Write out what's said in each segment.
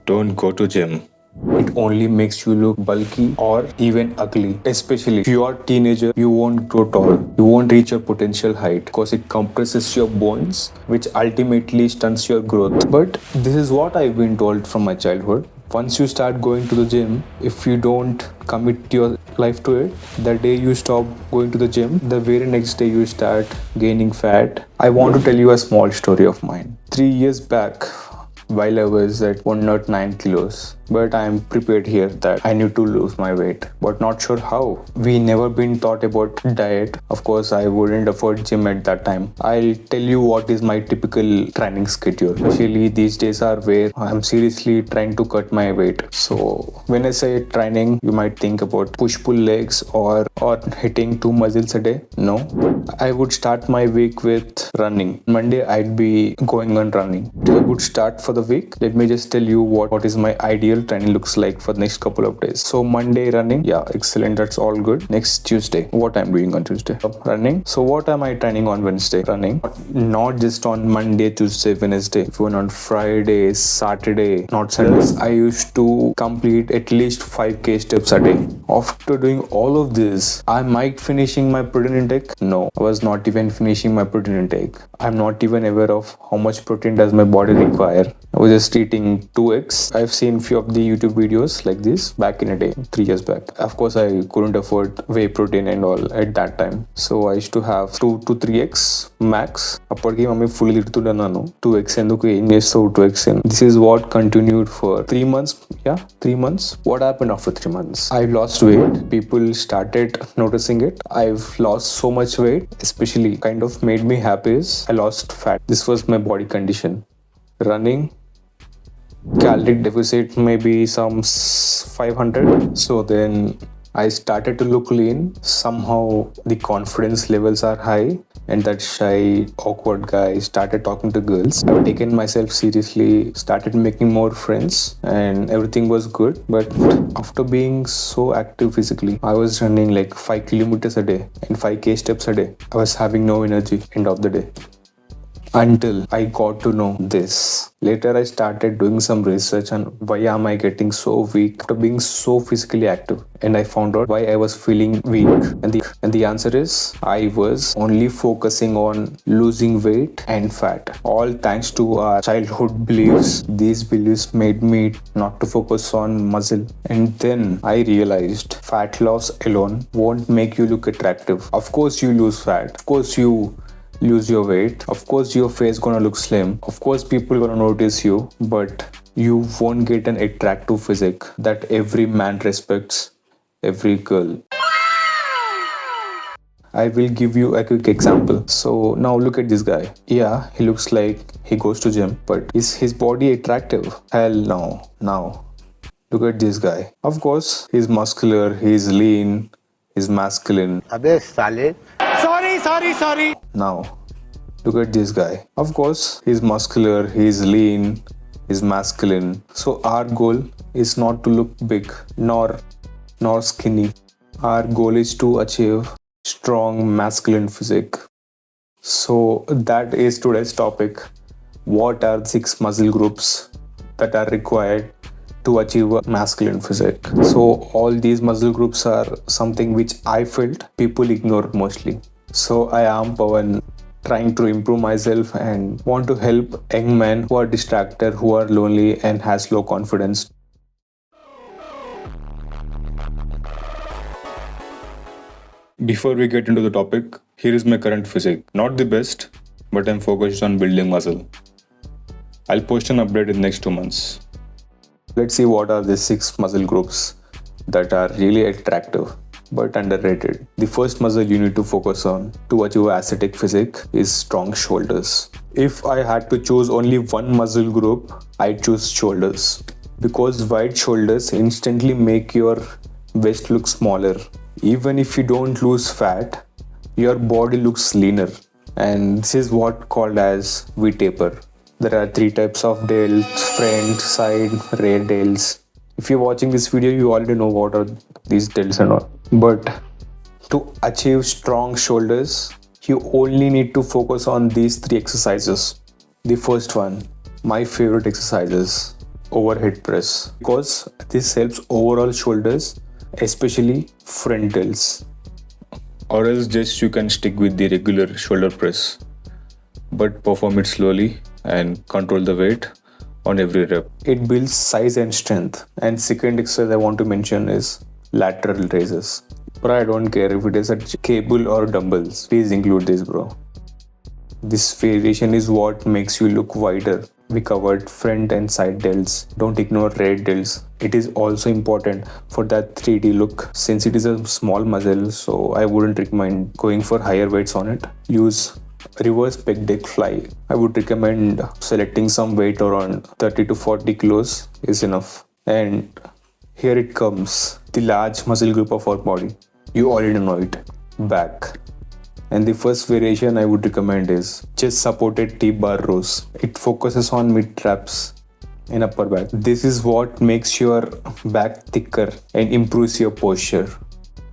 Don't go to gym. It only makes you look bulky or even ugly. Especially if you are a teenager, you won't grow tall. You won't reach your potential height because it compresses your bones, which ultimately stunts your growth. But this is what I've been told from my childhood. Once you start going to the gym, if you don't commit your life to it, the day you stop going to the gym, the very next day you start gaining fat. I want to tell you a small story of mine. 3 years back, while I was at 109 kilos. But I am prepared here that I need to lose my weight, but not sure how. We never been taught about diet. Of course, I wouldn't afford gym at that time. I'll tell you what is my typical training schedule. Especially these days are where I'm seriously trying to cut my weight. So when I say training, you might think about push-pull legs or hitting 2 muscles a day. No, I would start my week with running. Monday I'd be going on running. To a good start for the week, let me just tell you what is my ideal training looks like for the next couple of days. So Monday running, yeah, excellent, that's all good. Next Tuesday, what I'm doing on Tuesday? Running. So what am I training on Wednesday? Running. Not just on Monday, Tuesday, Wednesday, even on Friday, Saturday, not Sundays. I used to complete at least 5k steps a day. After doing all of this, I might finishing my protein intake. No, I was not even finishing my protein intake. I'm not even aware of how much protein does my body require. I was just eating 2 eggs. I've seen few of the YouTube videos like this back in a day, 3 years back. Of course, I couldn't afford whey protein and all at that time. So I used to have 2 to 3 eggs max. అప్పటికి mummy full తిడుతుండన్నాను 2 eggs ఎందుకు ఏం చేస్తావు 2 eggs అని. This is what continued for 3 months. Yeah, 3 months. What happened after 3 months? I lost weight. People started noticing it. I've lost so much weight, especially kind of made me happy is I lost fat. This was my body condition. Running, caloric deficit maybe some 500. So then I started to look lean. Somehow the confidence levels are high and that shy awkward guy started talking to girls. I've taken myself seriously, started making more friends and everything was good. But after being so active physically, I was running like 5 kilometers a day and 5k steps a day. I was having no energy end of the day. Until I got to know this. Later I started doing some research on why am I getting so weak after being so physically active, and I found out why I was feeling weak, and the answer is I was only focusing on losing weight and fat, all thanks to our childhood beliefs. These beliefs made me not to focus on muscle, and then I realized fat loss alone won't make you look attractive. Of course you lose fat, of course you lose your weight, of course your face gonna look slim, of course people gonna notice you, but you won't get an attractive physique that every man respects, every girl. I will give you a quick example. So now look at this guy. Yeah, he looks like he goes to gym, but is his body attractive? Hell no. Now look at this guy. Of course he's muscular, he's lean, he's masculine. अबे साले sorry. Now, look at this guy. Of course, he's muscular, he's lean, he's masculine. So our goal is not to look big nor skinny. Our goal is to achieve strong masculine physique. So that is today's topic. What are 6 muscle groups that are required to achieve a masculine physique? So all these muscle groups are something which I felt people ignore mostly. So I am Pawan, trying to improve myself and want to help young men who are distracted, who are lonely and has low confidence. Before we get into the topic, here is my current physique. Not the best, but I'm focused on building muscle. I'll post an update in next 2 months. Let's see what are the 6 muscle groups that are really attractive but underrated. The first muscle you need to focus on to achieve aesthetic physique is strong shoulders. If I had to choose only one muscle group, I'd choose shoulders, because wide shoulders instantly make your waist look smaller. Even if you don't lose fat, your body looks leaner, and this is what called as V-taper. There are 3 types of delts: front, side, rear delts. If you're watching this video, you already know what are these delts and all. But to achieve strong shoulders, you only need to focus on these 3 exercises. The first one, my favorite exercises, overhead press, because this helps overall shoulders, especially front delts. Or else just you can stick with the regular shoulder press, but perform it slowly and control the weight on every rep. It builds size and strength. And second exercise I want to mention is lateral raises. Bro, I don't care if it is a cable or dumbbells. Please include this, bro. This variation is what makes you look wider. We covered front and side delts. Don't ignore rear delts. It is also important for that 3D look. Since it is a small muscle, so I wouldn't recommend going for higher weights on it. Use reverse pec deck fly. I would recommend selecting some weight around 30 to 40 kilos is enough. And here it comes, the large muscle group of our body. You already know it, back. And the first variation I would recommend is chest supported T-bar rows. It focuses on mid traps and upper back. This is what makes your back thicker and improves your posture.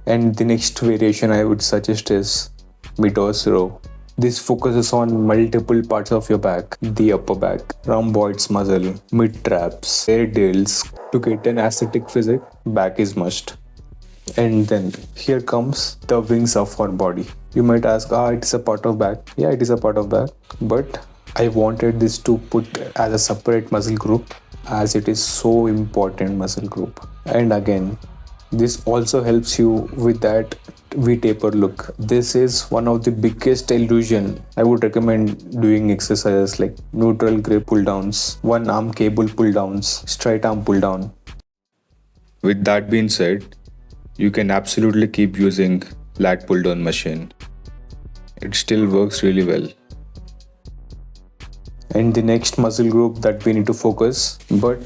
And the next variation I would suggest is mid-horse row. This focuses on multiple parts of your back, the upper back, rhomboids muscle, mid traps, rear delts. To get an aesthetic physique, back is must. And then here comes the wings of our body. You might ask, it's a part of back. Yeah, it is a part of back, but I wanted this to put as a separate muscle group, as it is so important muscle group. And again, this also helps you with that V-taper look. This is one of the biggest illusion. I would recommend doing exercises like neutral grip pull downs, one arm cable pull downs, straight arm pull down. With that being said, you can absolutely keep using lat pull down machine. It still works really well. And the next muscle group that we need to focus, but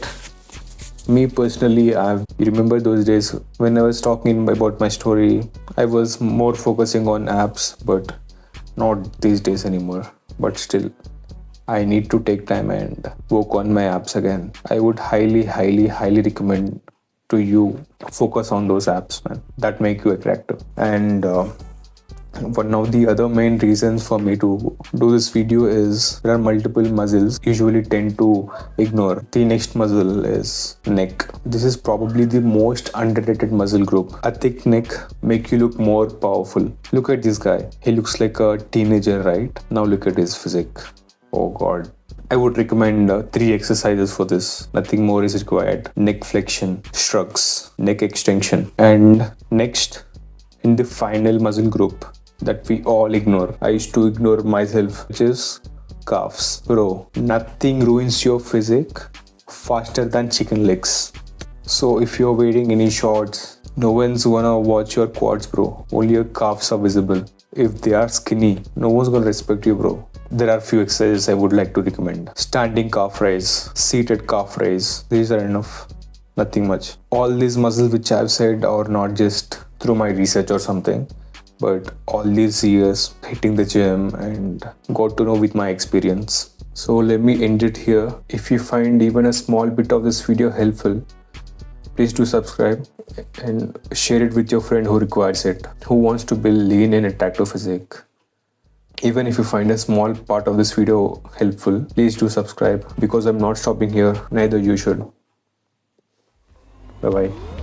me personally, you remember those days when I was talking about my story, I was more focusing on abs, but not these days anymore. But still, I need to take time and work on my abs again. I would highly recommend to you focus on those abs, man, that make you attractive. And one of the other main reasons for me to do this video is there are multiple muscles usually tend to ignore. The next muscle is neck. This is probably the most underrated muscle group. A thick neck make you look more powerful. Look at this guy. He looks like a teenager, right? Now look at his physique. Oh god. I would recommend 3 exercises for this. Nothing more is required. Neck flexion, shrugs, neck extension. And next, in the final muscle group that we all ignore, I used to ignore myself, which is calves. Bro, nothing ruins your physique faster than chicken legs. So if you're wearing any shorts, no one's gonna watch your quads, bro. Only your calves are visible. If they are skinny, no one's gonna respect you, bro. There are few exercises I would like to recommend. Standing calf raise, seated calf raise. These are enough. Nothing much. All these muscles which I've said are not just through my research or something, but all these years hitting the gym and got to know with my experience. So let me end it here. If you find even a small bit of this video helpful, please do subscribe and share it with your friend who requires it, who wants to build lean and attractive physique. Even if you find a small part of this video helpful, please do subscribe, because I'm not stopping here, neither you should. Bye bye.